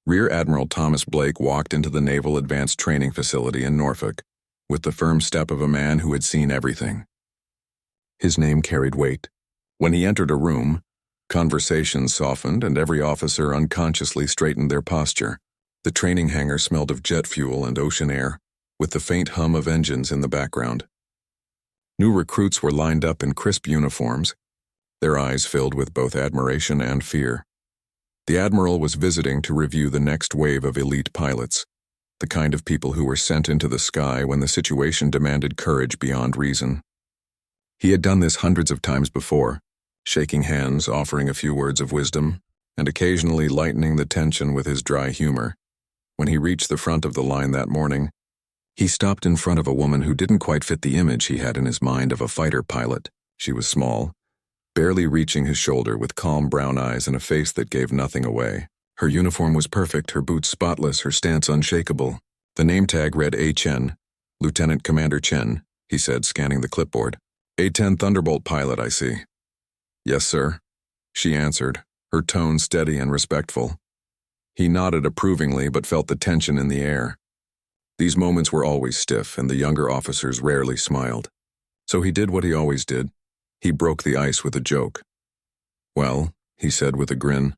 Rear Admiral Thomas Blake walked into the Naval Advanced Training Facility in Norfolk with the firm step of a man who had seen everything. His name carried weight. When he entered a room, conversations softened and every officer unconsciously straightened their posture. The training hangar smelled of jet fuel and ocean air, with the faint hum of engines in the background. New recruits were lined up in crisp uniforms, their eyes filled with both admiration and fear. The Admiral was visiting to review the next wave of elite pilots, the kind of people who were sent into the sky when the situation demanded courage beyond reason. He had done this hundreds of times before, shaking hands, offering a few words of wisdom, and occasionally lightening the tension with his dry humor. When he reached the front of the line that morning, he stopped in front of a woman who didn't quite fit the image he had in his mind of a fighter pilot. She was small, barely reaching his shoulder, with calm brown eyes and a face that gave nothing away. Her uniform was perfect, her boots spotless, her stance unshakable. The name tag read A. Chen, Lieutenant Commander Chen, he said, scanning the clipboard. A-10 Thunderbolt pilot, I see. Yes, sir, she answered, her tone steady and respectful. He nodded approvingly but felt the tension in the air. These moments were always stiff, and the younger officers rarely smiled. So he did what he always did. He broke the ice with a joke. Well, he said with a grin,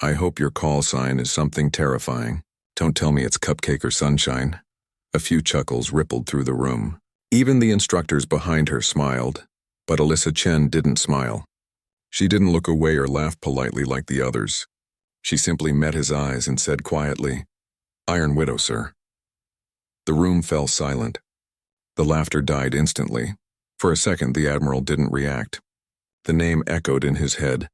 I hope your call sign is something terrifying. Don't tell me it's cupcake or sunshine. A few chuckles rippled through the room. Even the instructors behind her smiled, but Alyssa Chen didn't smile. She didn't look away or laugh politely like the others. She simply met his eyes and said quietly, Iron Widow, sir. The room fell silent. The laughter died instantly. For a second, the Admiral didn't react. The name echoed in his head,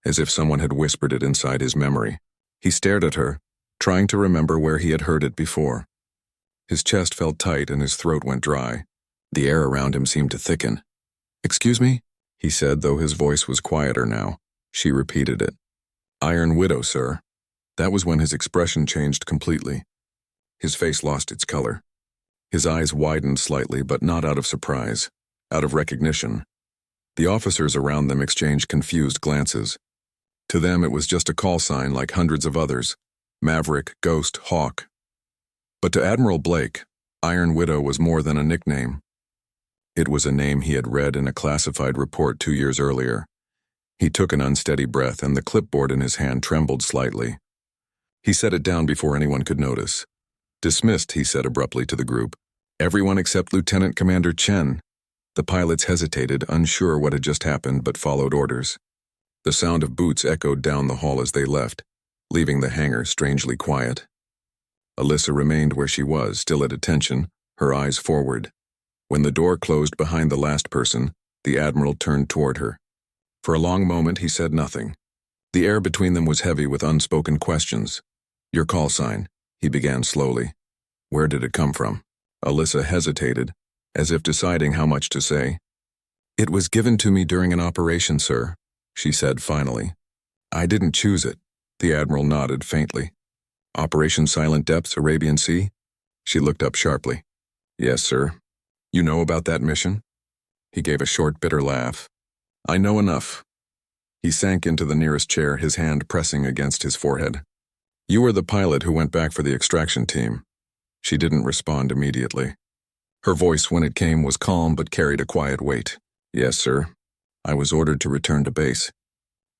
as if someone had whispered it inside his memory. He stared at her, trying to remember where he had heard it before. His chest felt tight and his throat went dry. The air around him seemed to thicken. Excuse me? He said, though his voice was quieter now. She repeated it. Iron Widow, sir. That was when his expression changed completely. His face lost its color. His eyes widened slightly, but not out of surprise, out of recognition. The officers around them exchanged confused glances. To them, it was just a call sign like hundreds of others. Maverick, Ghost, Hawk. But to Admiral Blake, Iron Widow was more than a nickname. It was a name he had read in a classified report 2 years earlier. He took an unsteady breath, and the clipboard in his hand trembled slightly. He set it down before anyone could notice. Dismissed, he said abruptly to the group. Everyone except Lieutenant Commander Chen. The pilots hesitated, unsure what had just happened, but followed orders. The sound of boots echoed down the hall as they left, leaving the hangar strangely quiet. Alyssa remained where she was, still at attention, her eyes forward. When the door closed behind the last person, the Admiral turned toward her. For a long moment, he said nothing. The air between them was heavy with unspoken questions. Your call sign, he began slowly. Where did it come from? Alyssa hesitated, as if deciding how much to say. It was given to me during an operation, sir, she said finally. I didn't choose it. The Admiral nodded faintly. Operation Silent Depths, Arabian Sea? She looked up sharply. Yes, sir. You know about that mission? He gave a short, bitter laugh. I know enough. He sank into the nearest chair, his hand pressing against his forehead. You were the pilot who went back for the extraction team. She didn't respond immediately. Her voice, when it came, was calm but carried a quiet weight. Yes, sir. I was ordered to return to base.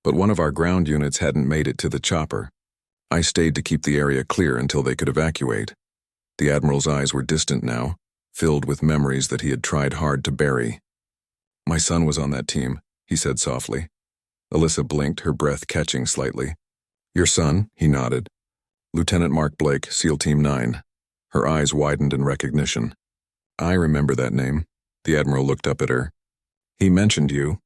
But one of our ground units hadn't made it to the chopper. I stayed to keep the area clear until they could evacuate. The Admiral's eyes were distant now, filled with memories that he had tried hard to bury. My son was on that team, he said softly. Alyssa blinked, her breath catching slightly. Your son? He nodded. Lieutenant Mark Blake, SEAL Team 9. Her eyes widened in recognition. I remember that name. The Admiral looked up at her. He mentioned you.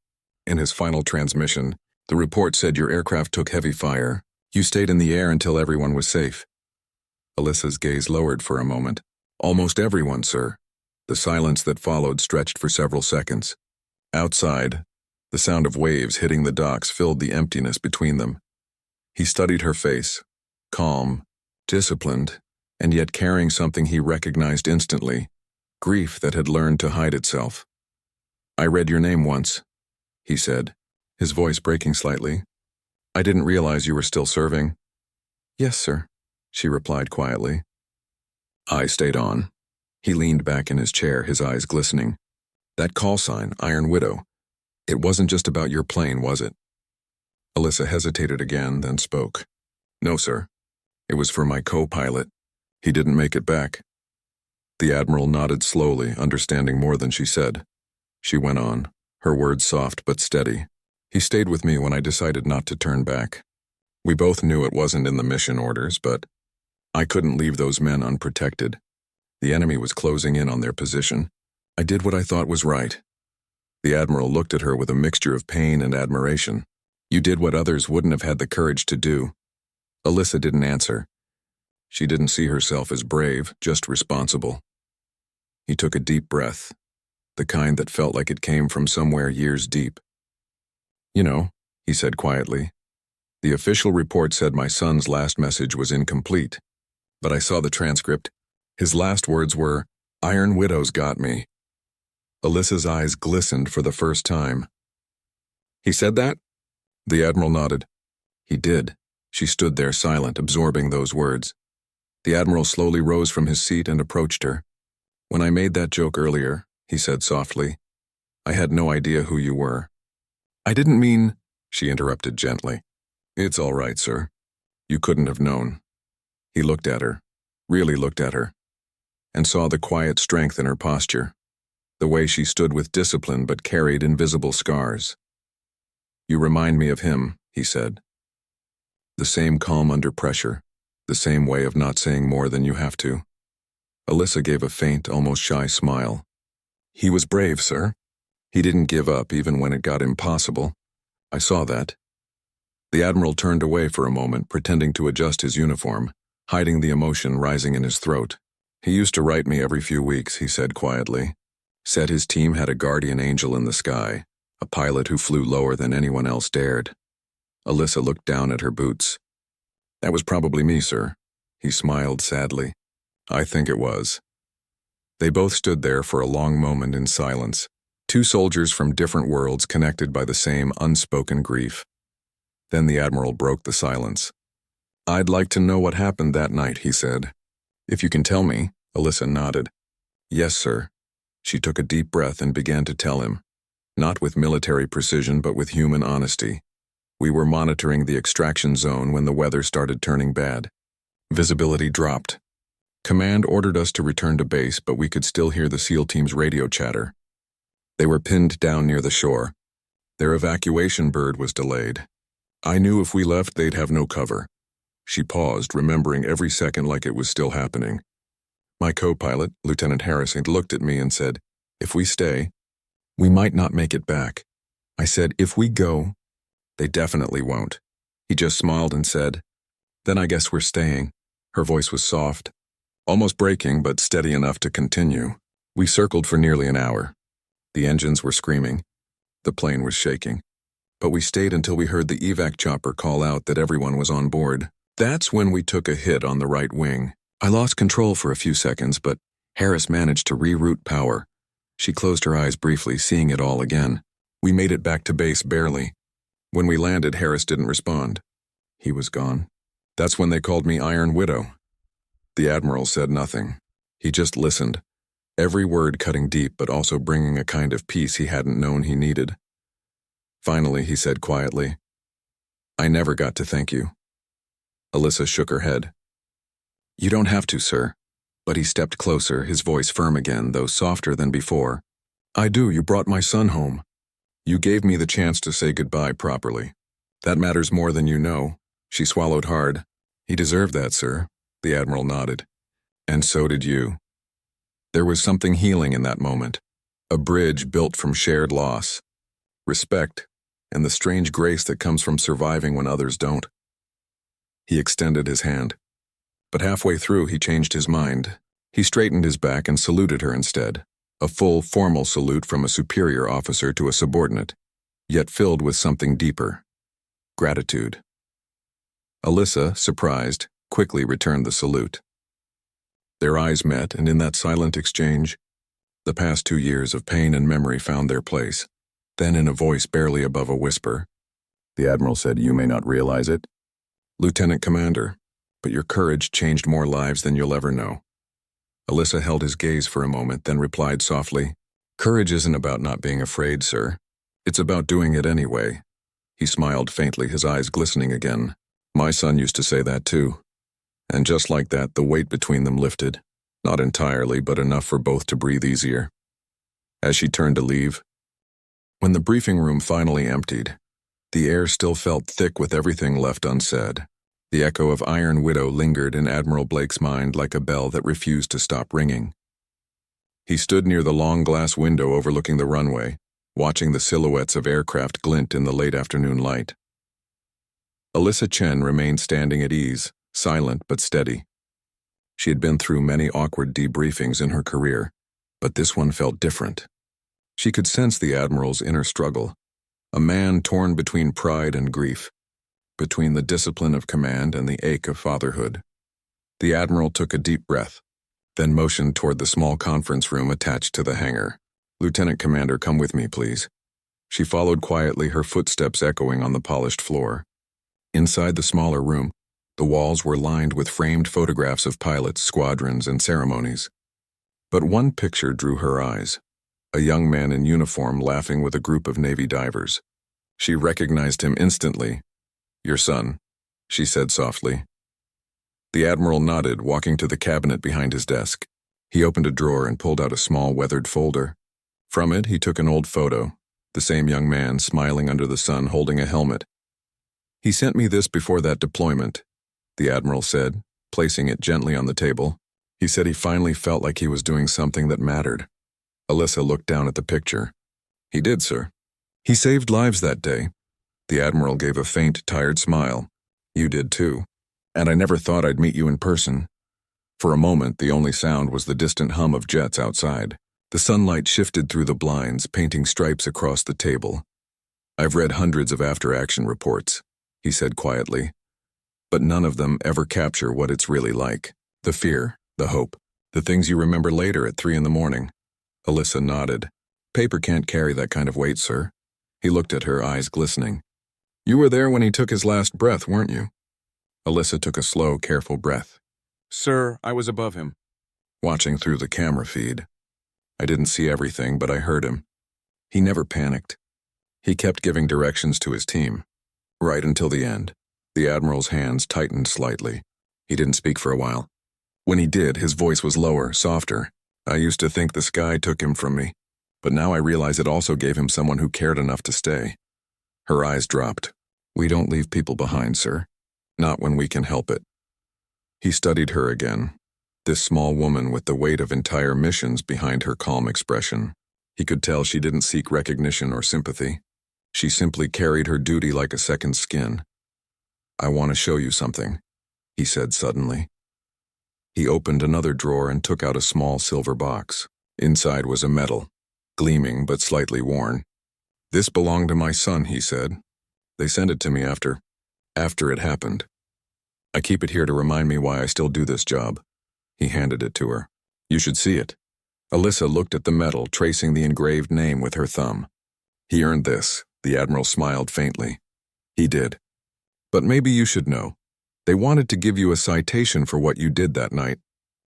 In his final transmission, the report said your aircraft took heavy fire. You stayed in the air until everyone was safe. Alyssa's gaze lowered for a moment. Almost everyone, sir. The silence that followed stretched for several seconds. Outside, the sound of waves hitting the docks filled the emptiness between them. He studied her face, calm, disciplined, and yet carrying something he recognized instantly, grief that had learned to hide itself. I read your name once, he said, his voice breaking slightly. I didn't realize you were still serving. Yes, sir. she replied quietly. I stayed on. He leaned back in his chair, his eyes glistening. That call sign, Iron Widow. It wasn't just about your plane, was it? Alyssa hesitated again, then spoke. No, sir. It was for my co-pilot. He didn't make it back. The Admiral nodded slowly, understanding more than she said. She went on, her words soft but steady. He stayed with me when I decided not to turn back. We both knew it wasn't in the mission orders, but I couldn't leave those men unprotected. The enemy was closing in on their position. I did what I thought was right. The Admiral looked at her with a mixture of pain and admiration. You did what others wouldn't have had the courage to do. Alyssa didn't answer. She didn't see herself as brave, just responsible. He took a deep breath, the kind that felt like it came from somewhere years deep. You know, he said quietly, the official report said my son's last message was incomplete, but I saw the transcript. His last words were, Iron Widow's got me. Alyssa's eyes glistened for the first time. He said that? The Admiral nodded. He did. She stood there silent, absorbing those words. The Admiral slowly rose from his seat and approached her. When I made that joke earlier, he said softly, I had no idea who you were. I didn't mean, she interrupted gently. It's all right, sir. You couldn't have known. He looked at her, really looked at her, and saw the quiet strength in her posture, the way she stood with discipline but carried invisible scars. You remind me of him, he said. The same calm under pressure, the same way of not saying more than you have to. Alyssa gave a faint, almost shy smile. He was brave, sir. He didn't give up even when it got impossible. I saw that. The Admiral turned away for a moment, pretending to adjust his uniform, hiding the emotion rising in his throat. He used to write me every few weeks, he said quietly. Said his team had a guardian angel in the sky, a pilot who flew lower than anyone else dared. Alyssa looked down at her boots. That was probably me, sir. He smiled sadly. I think it was. They both stood there for a long moment in silence, two soldiers from different worlds connected by the same unspoken grief. Then the Admiral broke the silence. I'd like to know what happened that night, he said. If you can tell me, Alyssa nodded. Yes, sir. She took a deep breath and began to tell him, not with military precision but with human honesty. We were monitoring the extraction zone when the weather started turning bad. Visibility dropped. Command ordered us to return to base, but we could still hear the SEAL team's radio chatter. They were pinned down near the shore. Their evacuation bird was delayed. I knew if we left, they'd have no cover. She paused, remembering every second like it was still happening. My co-pilot, Lieutenant Harrison, looked at me and said, if we stay, we might not make it back. I said, if we go, they definitely won't. He just smiled and said, then I guess we're staying. Her voice was soft, almost breaking, but steady enough to continue. We circled for nearly an hour. The engines were screaming. The plane was shaking. But we stayed until we heard the evac chopper call out that everyone was on board. That's when we took a hit on the right wing. I lost control for a few seconds, but Harris managed to reroute power. She closed her eyes briefly, seeing it all again. We made it back to base barely. When we landed, Harris didn't respond. He was gone. That's when they called me Iron Widow. The Admiral said nothing. He just listened, every word cutting deep but also bringing a kind of peace he hadn't known he needed. Finally, he said quietly, I never got to thank you. Alyssa shook her head. You don't have to, sir. But he stepped closer, his voice firm again, though softer than before. I do. You brought my son home. You gave me the chance to say goodbye properly. That matters more than you know. She swallowed hard. He deserved that, sir. The Admiral nodded. And so did you. There was something healing in that moment. A bridge built from shared loss. Respect, and the strange grace that comes from surviving when others don't. He extended his hand. But halfway through, he changed his mind. He straightened his back and saluted her instead. A full, formal salute from a superior officer to a subordinate, yet filled with something deeper. Gratitude. Alyssa, surprised, quickly returned the salute. Their eyes met, and in that silent exchange, the past 2 years of pain and memory found their place. Then, in a voice barely above a whisper, the Admiral said, You may not realize it. Lieutenant Commander, but your courage changed more lives than you'll ever know. Alyssa held his gaze for a moment, then replied softly, "Courage isn't about not being afraid, sir. It's about doing it anyway." He smiled faintly, his eyes glistening again. "My son used to say that too." And just like that, the weight between them lifted. Not entirely, but enough for both to breathe easier. As she turned to leave, when the briefing room finally emptied, the air still felt thick with everything left unsaid. The echo of Iron Widow lingered in Admiral Blake's mind like a bell that refused to stop ringing. He stood near the long glass window overlooking the runway, watching the silhouettes of aircraft glint in the late afternoon light. Alyssa Chen remained standing at ease, silent but steady. She had been through many awkward debriefings in her career, but this one felt different. She could sense the Admiral's inner struggle, a man torn between pride and grief, between the discipline of command and the ache of fatherhood. The Admiral took a deep breath, then motioned toward the small conference room attached to the hangar. "Lieutenant Commander, come with me, please." She followed quietly, her footsteps echoing on the polished floor. Inside the smaller room, the walls were lined with framed photographs of pilots, squadrons, and ceremonies. But one picture drew her eyes, a young man in uniform laughing with a group of Navy divers. She recognized him instantly. "Your son," she said softly. The Admiral nodded, walking to the cabinet behind his desk. He opened a drawer and pulled out a small weathered folder. From it, he took an old photo, the same young man smiling under the sun holding a helmet. "He sent me this before that deployment," the Admiral said, placing it gently on the table. "He said he finally felt like he was doing something that mattered." Alyssa looked down at the picture. "He did, sir. He saved lives that day." The Admiral gave a faint, tired smile. "You did too. And I never thought I'd meet you in person." For a moment, the only sound was the distant hum of jets outside. The sunlight shifted through the blinds, painting stripes across the table. "I've read hundreds of after-action reports," he said quietly, "but none of them ever capture what it's really like. The fear, the hope, the things you remember later at 3 a.m. Alyssa nodded. "Paper can't carry that kind of weight, sir." He looked at her, eyes glistening. "You were there when he took his last breath, weren't you?" Alyssa took a slow, careful breath. "Sir, I was above him, watching through the camera feed. I didn't see everything, but I heard him. He never panicked. He kept giving directions to his team, right until the end." The Admiral's hands tightened slightly. He didn't speak for a while. When he did, his voice was lower, softer. "I used to think the sky took him from me, but now I realize it also gave him someone who cared enough to stay." Her eyes dropped. "We don't leave people behind, sir. Not when we can help it." He studied her again, this small woman with the weight of entire missions behind her calm expression. He could tell she didn't seek recognition or sympathy. She simply carried her duty like a second skin. "I want to show you something," he said suddenly. He opened another drawer and took out a small silver box. Inside was a medal, gleaming but slightly worn. "This belonged to my son," he said. "They sent it to me after it happened. I keep it here to remind me why I still do this job." He handed it to her. "You should see it." Alyssa looked at the medal, tracing the engraved name with her thumb. "He earned this," the Admiral smiled faintly. "He did. But maybe you should know. They wanted to give you a citation for what you did that night.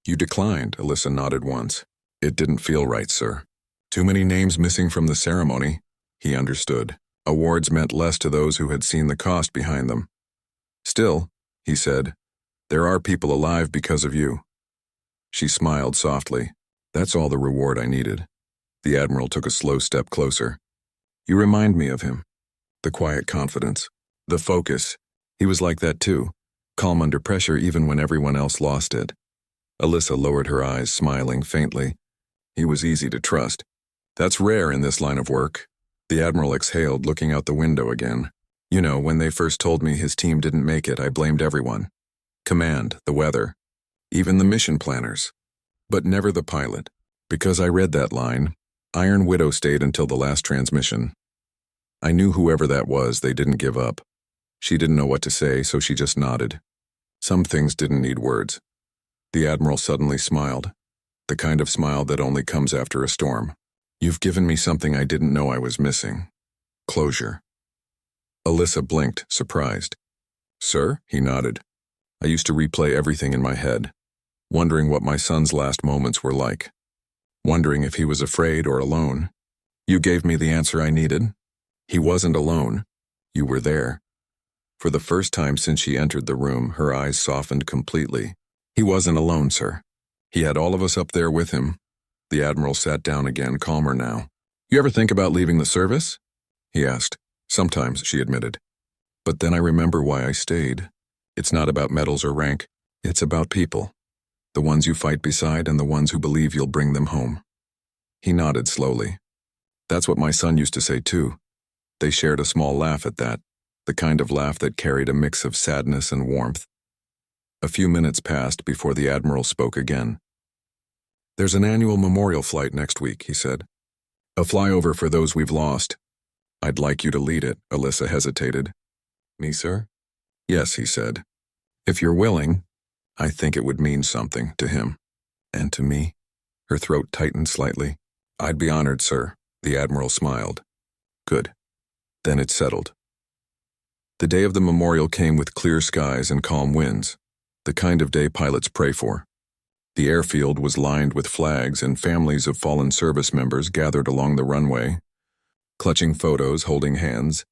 You declined," Alyssa nodded once. "It didn't feel right, sir. Too many names missing from the ceremony." He understood. Awards meant less to those who had seen the cost behind them. "Still," he said, "there are people alive because of you." She smiled softly. "That's all the reward I needed." The Admiral took a slow step closer. "You remind me of him. The quiet confidence, the focus. He was like that too, calm under pressure even when everyone else lost it." Alyssa lowered her eyes, smiling faintly. "He was easy to trust. That's rare in this line of work." The Admiral exhaled, looking out the window again. "You know, when they first told me his team didn't make it, I blamed everyone. Command, the weather, even the mission planners. But never the pilot. Because I read that line, Iron Widow stayed until the last transmission. I knew whoever that was, they didn't give up." She didn't know what to say, so she just nodded. Some things didn't need words. The Admiral suddenly smiled, the kind of smile that only comes after a storm. "You've given me something I didn't know I was missing. Closure." Alyssa blinked, surprised. "Sir?" He nodded. I used to replay everything in my head, wondering what my son's last moments were like, wondering if he was afraid or alone. You gave me the answer I needed. He wasn't alone. You were there. For the first time since she entered the room, her eyes softened completely. He wasn't alone, sir. He had all of us up there with him. The Admiral sat down again, calmer now. You ever think about leaving the service? He asked. Sometimes, she admitted. But then I remember why I stayed. It's not about medals or rank. It's about people. The ones you fight beside and the ones who believe you'll bring them home. He nodded slowly. That's what my son used to say too. They shared a small laugh at that, the kind of laugh that carried a mix of sadness and warmth. A few minutes passed before the Admiral spoke again. There's an annual memorial flight next week, he said. A flyover for those we've lost. I'd like you to lead it, Alyssa hesitated. Me, sir? Yes, he said. If you're willing, I think it would mean something to him. And to me? Her throat tightened slightly. I'd be honored, sir, the Admiral smiled. Good. Then it's settled. The day of the memorial came with clear skies and calm winds, the kind of day pilots pray for. The airfield was lined with flags and families of fallen service members gathered along the runway, clutching photos, holding hands.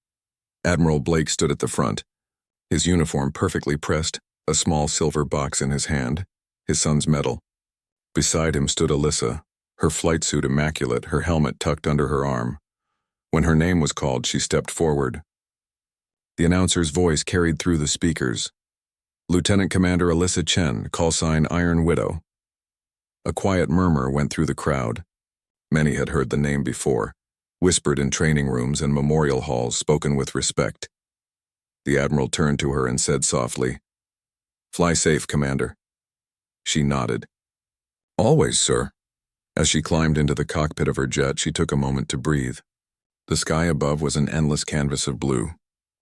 Admiral Blake stood at the front, his uniform perfectly pressed, a small silver box in his hand, his son's medal. Beside him stood Alyssa, her flight suit immaculate, her helmet tucked under her arm. When her name was called, she stepped forward. The announcer's voice carried through the speakers. Lieutenant Commander Alyssa Chen, call sign Iron Widow. A quiet murmur went through the crowd. Many had heard the name before, whispered in training rooms and memorial halls, spoken with respect. The Admiral turned to her and said softly, Fly safe, Commander. She nodded. Always, sir. As she climbed into the cockpit of her jet, she took a moment to breathe. The sky above was an endless canvas of blue.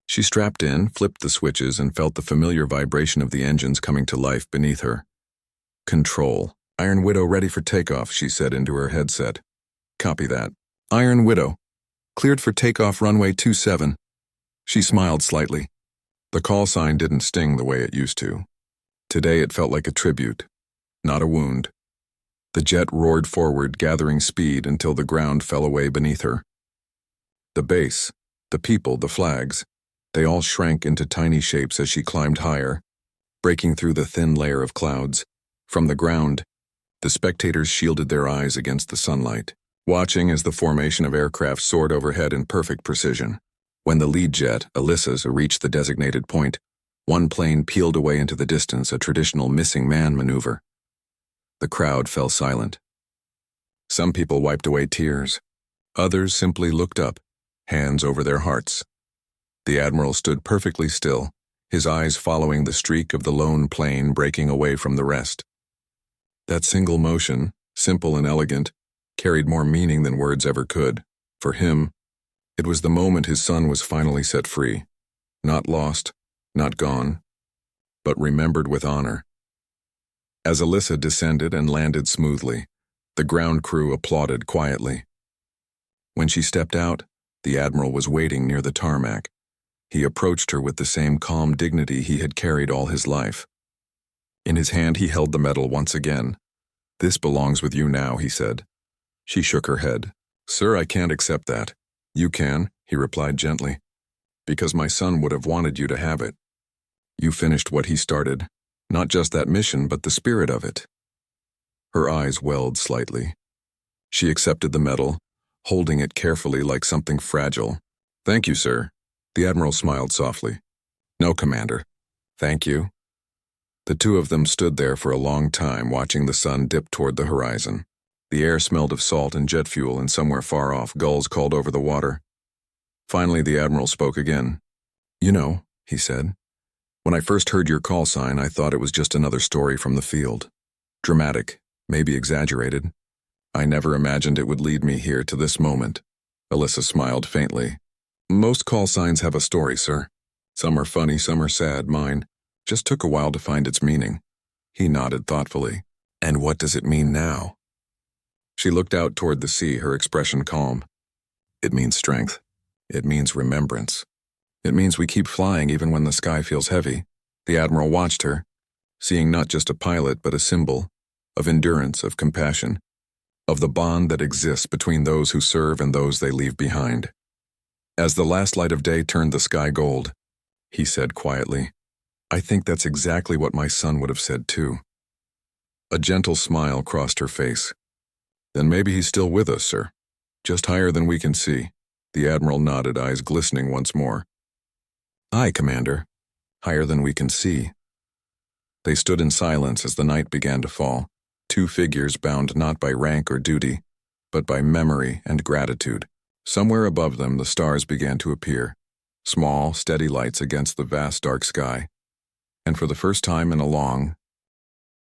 She strapped in, flipped the switches, and felt the familiar vibration of the engines coming to life beneath her. Control. Iron Widow ready for takeoff, she said into her headset. Copy that. Iron Widow. Cleared for takeoff runway 27. She smiled slightly. The call sign didn't sting the way it used to. Today it felt like a tribute, not a wound. The jet roared forward, gathering speed until the ground fell away beneath her. The base, the people, the flags, they all shrank into tiny shapes as she climbed higher, breaking through the thin layer of clouds. From the ground, the spectators shielded their eyes against the sunlight, watching as the formation of aircraft soared overhead in perfect precision. When the lead jet, Alyssa's, reached the designated point, one plane peeled away into the distance, a traditional missing man maneuver. The crowd fell silent. Some people wiped away tears. Others simply looked up, hands over their hearts. The Admiral stood perfectly still, his eyes following the streak of the lone plane breaking away from the rest. That single motion, simple and elegant, carried more meaning than words ever could. For him, it was the moment his son was finally set free. Not lost, not gone, but remembered with honor. As Alyssa descended and landed smoothly, the ground crew applauded quietly. When she stepped out, the Admiral was waiting near the tarmac. He approached her with the same calm dignity he had carried all his life. In his hand he held the medal once again. This belongs with you now, he said. She shook her head. Sir, I can't accept that. You can, he replied gently, because my son would have wanted you to have it. You finished what he started, not just that mission, but the spirit of it. Her eyes welled slightly. She accepted the medal, holding it carefully like something fragile. Thank you, sir. The Admiral smiled softly. No, Commander. Thank you. The two of them stood there for a long time, watching the sun dip toward the horizon. The air smelled of salt and jet fuel, and somewhere far off, gulls called over the water. Finally, the Admiral spoke again. You know, he said, when I first heard your call sign, I thought it was just another story from the field. Dramatic, maybe exaggerated. I never imagined it would lead me here to this moment. Alyssa smiled faintly. Most call signs have a story, sir. Some are funny, some are sad. Mine just took a while to find its meaning. He nodded thoughtfully. And what does it mean now? She looked out toward the sea, her expression calm. It means strength. It means remembrance. It means we keep flying even when the sky feels heavy. The Admiral watched her, seeing not just a pilot but a symbol of endurance, of compassion, of the bond that exists between those who serve and those they leave behind. As the last light of day turned the sky gold, he said quietly, "I think that's exactly what my son would have said too." A gentle smile crossed her face. "Then maybe he's still with us, sir. Just higher than we can see." The Admiral nodded, eyes glistening once more. "Aye, Commander. Higher than we can see." They stood in silence as the night began to fall, two figures bound not by rank or duty, but by memory and gratitude. Somewhere above them the stars began to appear, small, steady lights against the vast dark sky, and for the first time in a long,